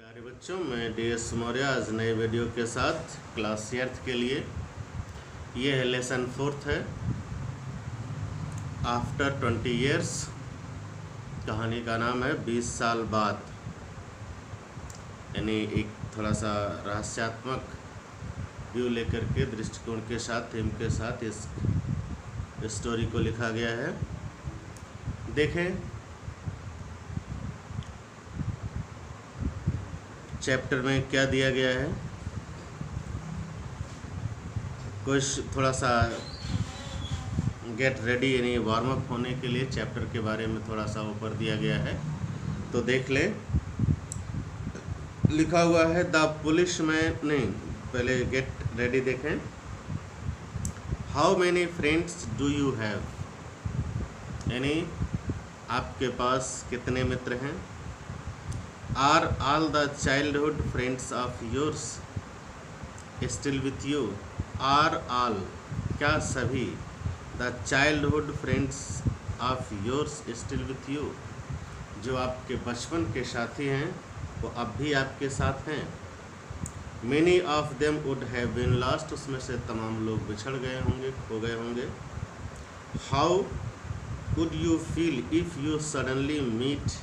प्यारे बच्चों, मैं DS मौर्य आज नए वीडियो के साथ क्लास 8 के लिए। ये है लेसन 4 है, आफ्टर 20 ईयर्स। कहानी का नाम है 20 साल बाद, यानी एक थोड़ा सा रहस्यात्मक व्यू लेकर के, दृष्टिकोण के साथ, थीम के साथ इस स्टोरी को लिखा गया है। देखें चैप्टर में क्या दिया गया है। कुछ थोड़ा सा गेट रेडी यानी वार्म अप होने के लिए चैप्टर के बारे में थोड़ा सा ऊपर दिया गया है, तो देख लें। लिखा हुआ है द पुलिस मैन, नहीं पहले गेट रेडी देखें। How many friends do you have, यानी आपके पास कितने मित्र हैं। Are all the childhood friends of yours still with you. Are all, क्या सभी, the childhood friends of yours still with you, जो आपके बचपन के साथी हैं वो अब भी आपके साथ हैं। Many of them would have been lost, उसमें से तमाम लोग बिछड़ गए होंगे, खो गए होंगे। How would you feel if you suddenly meet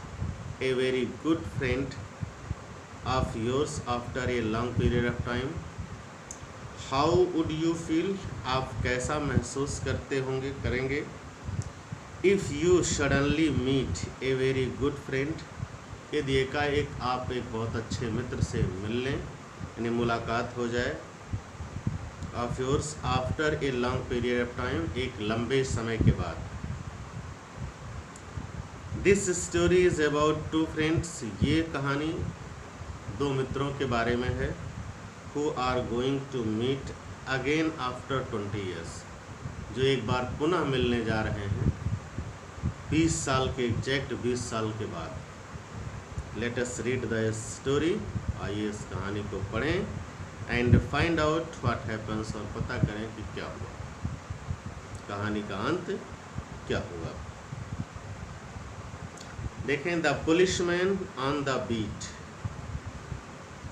a very good friend of yours after a long period of time। how would you feel, आप कैसा महसूस करते होंगे, करेंगे। if you suddenly meet a very good friend, यदि एकाएक आप एक बहुत अच्छे मित्र से मिल लें, यानी मुलाकात हो जाए। of yours after a long period of time, एक लंबे समय के बाद। This story is about two friends, ये कहानी दो मित्रों के बारे में है। Who are going to meet again after 20 years, जो एक बार पुनः मिलने जा रहे हैं 20 साल के, एग्जैक्ट 20 साल के बाद। Let us read the story, आइए इस कहानी को पढ़ें। And find out what happens, और पता करें कि क्या हुआ, कहानी का अंत क्या हुआ। देखें the policeman on the beat.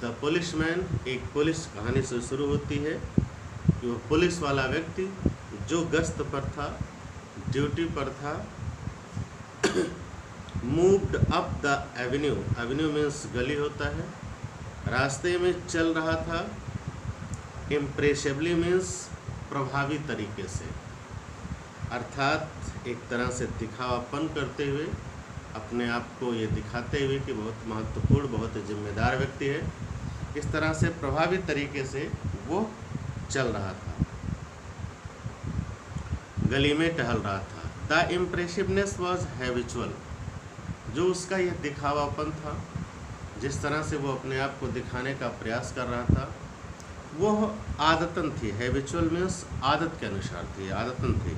The policeman, एक पुलिस कहानी से शुरू होती है कि वो पुलिस वाला व्यक्ति जो गश्त पर था, ड्यूटी पर था, moved up the Avenue, Avenue means गली होता है, रास्ते में चल रहा था। इम्प्रेसिवली मीन्स प्रभावी तरीके से, अर्थात एक तरह से दिखावापन करते हुए, अपने आप को ये दिखाते हुए कि बहुत महत्वपूर्ण, बहुत जिम्मेदार व्यक्ति है, इस तरह से प्रभावी तरीके से वो चल रहा था, गली में टहल रहा था। द इम्प्रेसिवनेस वॉज हैबिचुअल, जो उसका यह दिखावापन था, जिस तरह से वो अपने आप को दिखाने का प्रयास कर रहा था, वो आदतन थी। हैबिचुअल मीन्स आदत के अनुसार थी, आदतन थी।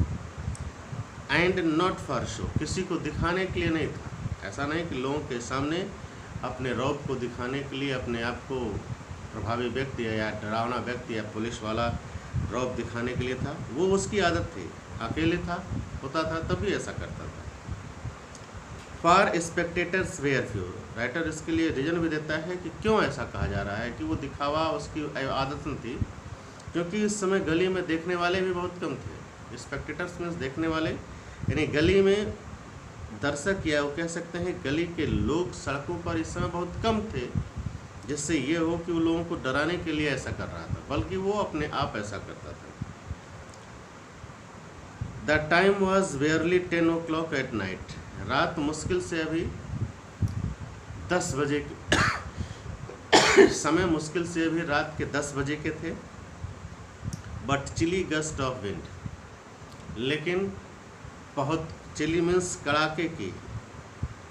एंड नॉट फॉर शो, किसी को दिखाने के लिए नहीं था। ऐसा नहीं कि लोगों के सामने अपने रौब को दिखाने के लिए अपने आप को प्रभावी व्यक्ति या डरावना व्यक्ति या पुलिस वाला रौब दिखाने के लिए था, वो उसकी आदत थी। अकेले था, होता था, तभी ऐसा करता था। For spectators were few, writer इसके लिए रीजन भी देता है कि क्यों ऐसा कहा जा रहा है कि वो दिखावा उसकी आदत थी, क्योंकि इस समय गली में देखने वाले भी बहुत कम थे। स्पेक्टेटर्स मीन्स देखने वाले, यानी गली में दर्शक, या वो कह सकते हैं गली के लोग सड़कों पर इस समय बहुत कम थे, जिससे ये हो कि वो लोगों को डराने के लिए ऐसा कर रहा था, बल्कि वो अपने आप ऐसा करता था। The time was barely 10 o'clock at night, रात मुश्किल से अभी 10 बजे समय मुश्किल से अभी रात के 10 बजे के थे। But chilly gust of wind, लेकिन बहुत, चिली मीन्स कड़ाके की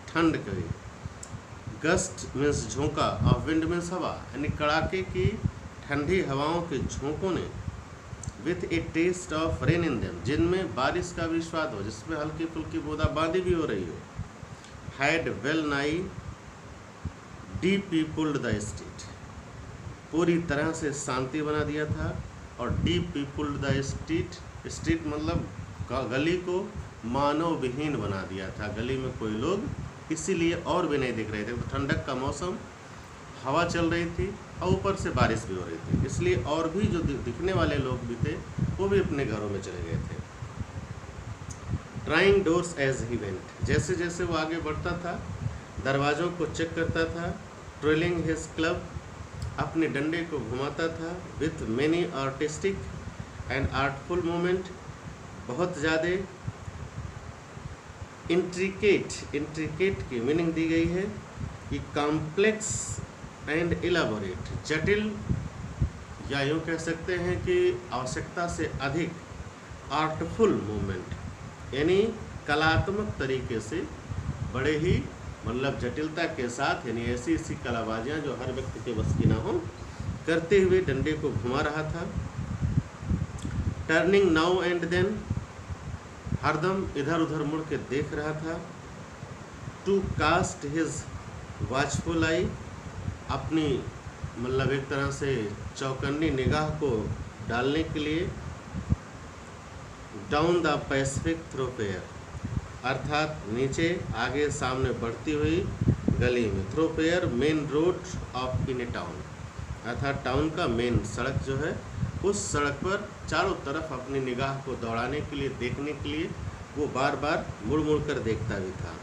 ठंड की, गस्ट मीन्स झोंका, ऑफ विंड मीन्स हवा, यानी कड़ाके की ठंडी हवाओं के झोंकों ने, with a taste of rain in them, जिनमें बारिश का भी स्वाद हो, जिसमें हल्की फुल्की बूंदाबांदी भी हो रही हो, हैड वेल नाई डीपीपुल्ड द स्ट्रीट, पूरी तरह से शांति बना दिया था। और डीपीपुल्ड द स्ट्रीट, स्ट्रीट मतलब गली को मानव विहीन बना दिया था, गली में कोई लोग इसीलिए और भी नहीं दिख रहे थे। तो ठंडक का मौसम, हवा चल रही थी और ऊपर से बारिश भी हो रही थी, इसलिए और भी जो दिखने वाले लोग भी थे वो भी अपने घरों में चले गए थे। Trying doors as he went, जैसे जैसे वो आगे बढ़ता था दरवाज़ों को चेक करता था। ट्रेलिंग हिज क्लब, अपने डंडे को घुमाता था। With many artistic and artful moment, बहुत ज़्यादा इंट्रिकेट की मीनिंग दी गई है कि कॉम्प्लेक्स एंड इलाबोरेट, जटिल या यूँ कह सकते हैं कि आवश्यकता से अधिक आर्टफुल मूवमेंट, यानी कलात्मक तरीके से बड़े ही मतलब जटिलता के साथ, यानी ऐसी ऐसी कलाबाजियाँ जो हर व्यक्ति के बस की ना हो, करते हुए डंडे को घुमा रहा था। टर्निंग नाउ एंड देन, हरदम इधर उधर मुड़ के देख रहा था। टू कास्ट हिज वॉचफुल आई, अपनी मतलब एक तरह से चौकन्नी निगाह को डालने के लिए। डाउन द पैसिफिक थ्रोफेयर, अर्थात नीचे आगे सामने बढ़ती हुई गली में। Thoroughfare main road of in a town, अर्थात टाउन का मेन सड़क जो है उस सड़क पर चारों तरफ अपनी निगाह को दौड़ाने के लिए, देखने के लिए वो बार बार मुड़ मुड़ कर देखता भी था।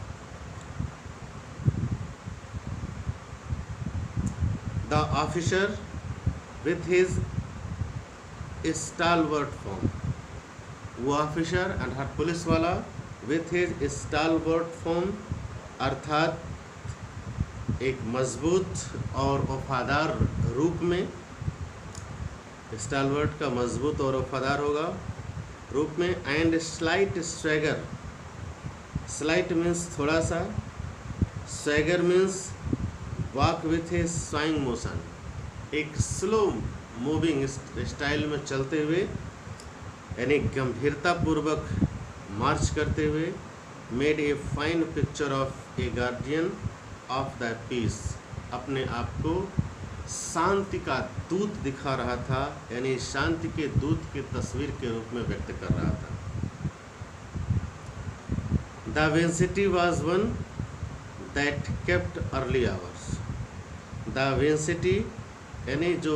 The officer with his stalwart form, वो ऑफिसर अर्थात पुलिस वाला विथ हिज स्टालवर्ट फॉर्म, अर्थात एक मजबूत और वफादार रूप में। स्टालवर्ट का मजबूत और वफादार होगा रूप में। And slight swagger, slight means थोड़ा सा, swagger means walk with a swaying motion, एक स्लो मूविंग स्टाइल में चलते हुए, यानी गंभीरतापूर्वक मार्च करते हुए। Made a fine picture of a guardian of the peace, अपने आप को शांति का दूत दिखा रहा था, यानी शांति के दूत की तस्वीर के रूप में व्यक्त कर रहा था। The varsity was one that kept early hours, the varsity यानी जो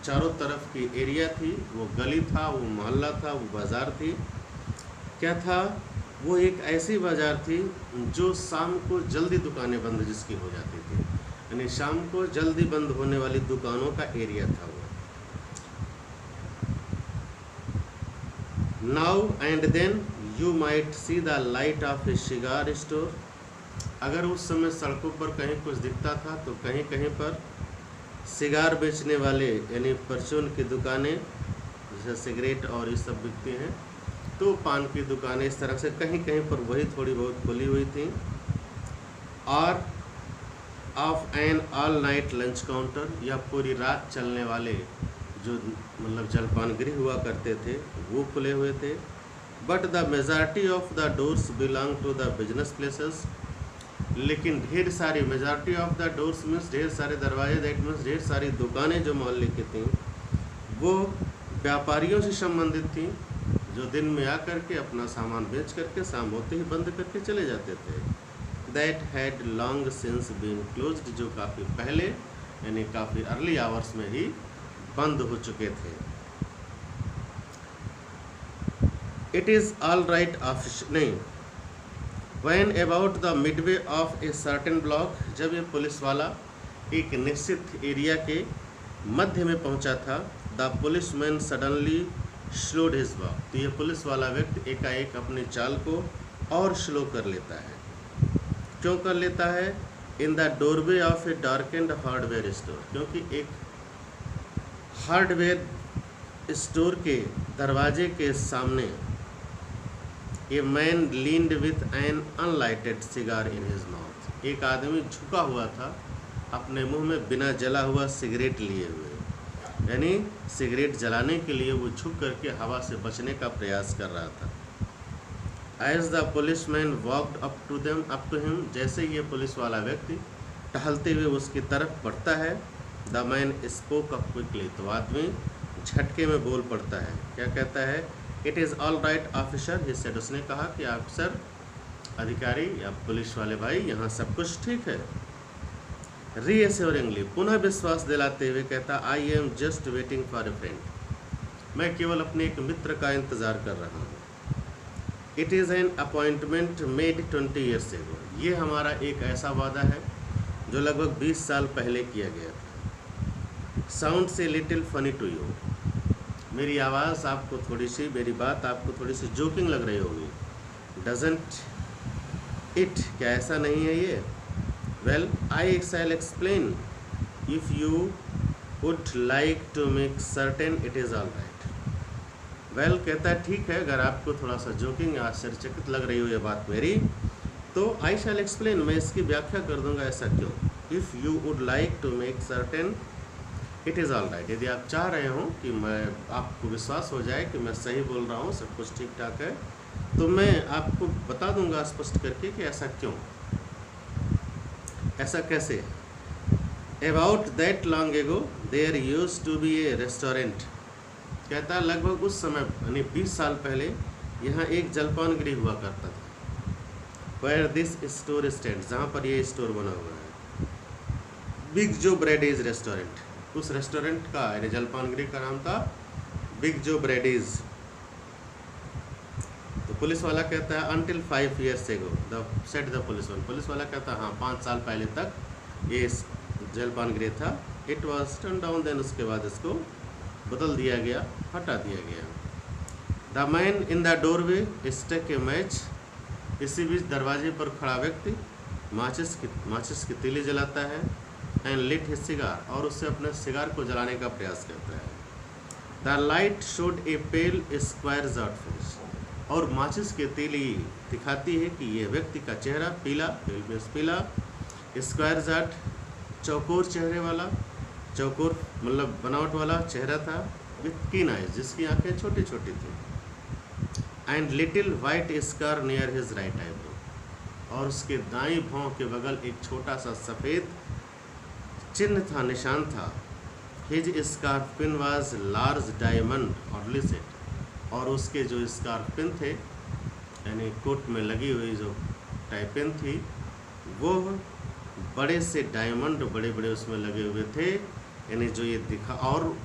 चारों तरफ की एरिया थी, वो गली था, वो मोहल्ला था, वो बाज़ार थी। क्या था वो? एक ऐसी बाज़ार थी जो शाम को जल्दी दुकानें बंद जिसकी हो जाती थी, यानी शाम को जल्दी बंद होने वाली दुकानों का एरिया था वो। Now and then you might see the light of a cigar store, अगर उस समय सड़कों पर कहीं कुछ दिखता था तो कहीं कहीं पर सिगार बेचने वाले यानी परचून की दुकानें, जैसे सिगरेट और ये सब बिकती हैं, तो पान की दुकानें, इस तरह से कहीं कहीं पर वही थोड़ी बहुत खुली हुई थी। और of an all night lunch counter, या पूरी रात चलने वाले जो मतलब जलपान गृह हुआ करते थे वो खुले हुए थे। But the majority of the doors belong to the business places, लेकिन ढेर सारी, majority of the doors means ढेर सारे दरवाजे, दैट मीन्स ढेर सारी दुकानें जो मोहल्ले की थीं वो व्यापारियों से संबंधित थीं, जो दिन में आकर के अपना सामान बेच करके शाम होते ही बंद करके चले जाते थे। That had long since been closed, जो काफ़ी पहले यानी काफ़ी अर्ली आवर्स में ही बंद हो चुके थे। इट इज़ ऑल राइट नहीं, when about the Midway of a certain block, जब ये पुलिस वाला एक निश्चित एरिया के मध्य में पहुंचा था। The policeman suddenly slowed his walk, तो ये पुलिस वाला व्यक्ति एकाएक अपनी चाल को और स्लो कर लेता है। क्यों कर लेता है? In the doorway of a darkened hardware store, क्योंकि एक हार्डवेयर स्टोर के दरवाजे के सामने a man leaned with an unlighted cigar in his mouth, एक आदमी झुका हुआ था अपने मुंह में बिना जला हुआ सिगरेट लिए हुए, यानी सिगरेट जलाने के लिए वो झुक करके हवा से बचने का प्रयास कर रहा था। As the policeman walked up to him, जैसे ये पुलिस वाला व्यक्ति टहलते हुए उसकी तरफ बढ़ता है। The man spoke up quickly, तो आदमी झटके में बोल पड़ता है। क्या कहता है? It is all right officer, he said, उसने कहा कि अफसर, अधिकारी या पुलिस वाले भाई, यहाँ सब कुछ ठीक है। रीएश्योरिंगली, पुनः विश्वास दिलाते हुए कहता, I am just waiting for a friend, मैं केवल अपने एक मित्र का इंतज़ार कर रहा हूँ। It is an appointment made 20 years ago, ये हमारा एक ऐसा वादा है जो लगभग 20 साल पहले किया गया था। Sounds a little funny to you, मेरी आवाज़ आपको थोड़ी सी, मेरी बात आपको थोड़ी सी जोकिंग लग रही होगी। डजंट इट, क्या ऐसा नहीं है ये? Well I shall explain if you would like to make certain it is all right. Well कहता है ठीक है, अगर आपको थोड़ा सा जोकिंग या आश्चर्यचकित लग रही हो ये बात मेरी, तो आई शैल एक्सप्लेन, मैं इसकी व्याख्या कर दूंगा ऐसा क्यों। If you would like to make certain it is all right, यदि आप चाह रहे हो कि मैं आपको विश्वास हो जाए कि मैं सही बोल रहा हूँ, सब कुछ ठीक ठाक है, तो मैं आपको बता दूंगा स्पष्ट करके कि ऐसा क्यों, ऐसा कैसे। About that long ago there used to be a restaurant, कहता है लगभग उस समय यानी 20 साल पहले यहाँ एक जलपान गृह हुआ करता था। वेयर दिस स्टोर स्टैंड, जहाँ पर ये स्टोर बना हुआ है। बिग जो ब्रेडीज रेस्टोरेंट, उस रेस्टोरेंट का यानी जलपान गृह का नाम था बिग जो ब्रेडीज। तो पुलिस वाला कहता है until 5 years ago the set the police one, police वाला कहता है हाँ 5 साल पहले तक ये जलपान गृह था। It was turn down, then उसके बाद इसको बदल दिया गया, हटा दिया गया। The man in the doorway stuck a match, इसी बीच दरवाजे पर खड़ा व्यक्ति माचिस की तीली जलाता है। एंड लिट हिज सिगार, और उससे अपने सिगार को जलाने का प्रयास करता है। The light showed a pale square jawed face, और माचिस की तीली दिखाती है कि यह व्यक्ति का चेहरा पीला, पीला, स्क्वायर जॉट चौकोर चेहरे वाला, चौकोर मतलब बनावट वाला चेहरा था, विथ कीन आइज, जिसकी आंखें छोटी छोटी थी। And little white scar near his right eyebrow, और उसके दाईं भौं के बगल एक छोटा सा सफ़ेद चिन्ह था, निशान था। His scarf pin was large diamond hourly set, और उसके जो स्कार्फ पिन थे यानी कोट में लगी हुई जो टाई पिन थी वो बड़े से डायमंड बड़े बड़े उसमें लगे हुए थे, यानी जो ये दिखा, और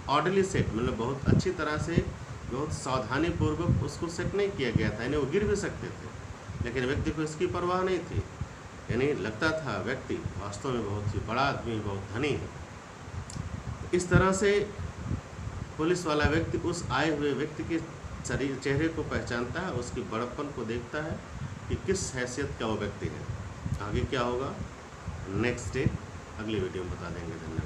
ऑर्डरली सेट मतलब बहुत अच्छी तरह से बहुत सावधानी पूर्वक उसको सेट नहीं किया गया था, यानी वो गिर भी सकते थे, लेकिन व्यक्ति को इसकी परवाह नहीं थी। यानी लगता था व्यक्ति वास्तव में बहुत ही बड़ा आदमी, बहुत धनी है। इस तरह से पुलिस वाला व्यक्ति उस आए हुए व्यक्ति के शरीर चेहरे को पहचानता है, उसकी बड़प्पन को देखता है कि किस हैसियत का वो व्यक्ति है। आगे क्या होगा नेक्स्ट डे अगली वीडियो में बता देंगे। धन्यवाद।